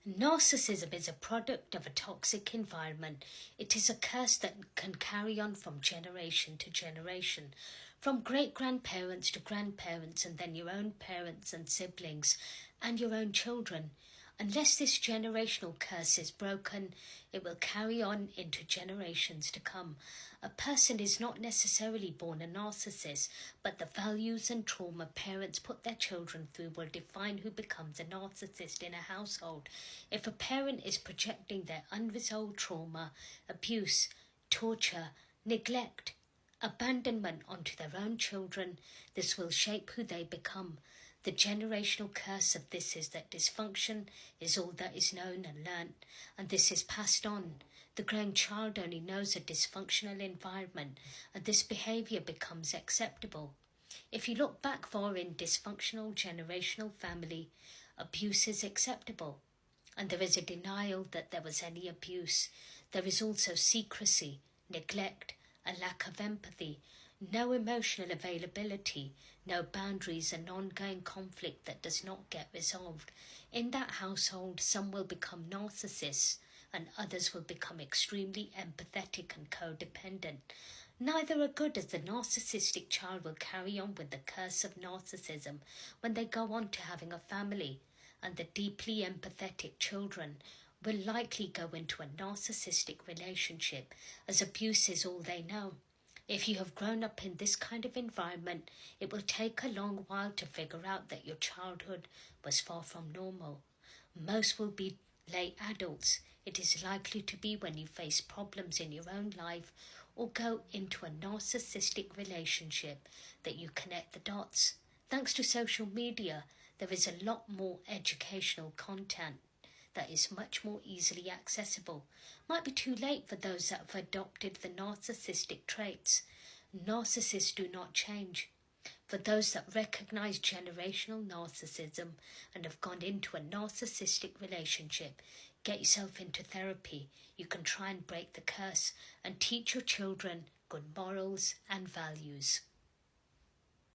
Narcissism is a product of a toxic environment. It is a curse that can carry on from generation to generation, from great-grandparents to grandparents, and then your own parents and siblings, and your own children. Unless this generational curse is broken, it will carry on into generations to come. A person is not necessarily born a narcissist, but the values and trauma parents put their children through will define who becomes a narcissist in a household. If a parent is projecting their unresolved trauma, abuse, torture, neglect, abandonment onto their own children, this will shape who they become. The generational curse of this is that dysfunction is all that is known and learnt, and this is passed on. The growing child only knows a dysfunctional environment, and this behaviour becomes acceptable. If you look back far in dysfunctional generational family, abuse is acceptable, and there is a denial that there was any abuse. There is also secrecy, neglect, a lack of empathy, no emotional availability, no boundaries, and ongoing conflict that does not get resolved. In that household, some will become narcissists and others will become extremely empathetic and codependent. Neither are good, as the narcissistic child will carry on with the curse of narcissism when they go on to having a family, and the deeply empathetic children will likely go into a narcissistic relationship, as abuse is all they know. If you have grown up in this kind of environment, it will take a long while to figure out that your childhood was far from normal. Most will be late adults. It is likely to be when you face problems in your own life or go into a narcissistic relationship that you connect the dots. Thanks to social media, there is a lot more educational content that is much more easily accessible. Might be too late for those that have adopted the narcissistic traits. Narcissists do not change. For those that recognize generational narcissism and have gone into a narcissistic relationship, get yourself into therapy. You can try and break the curse and teach your children good morals and values.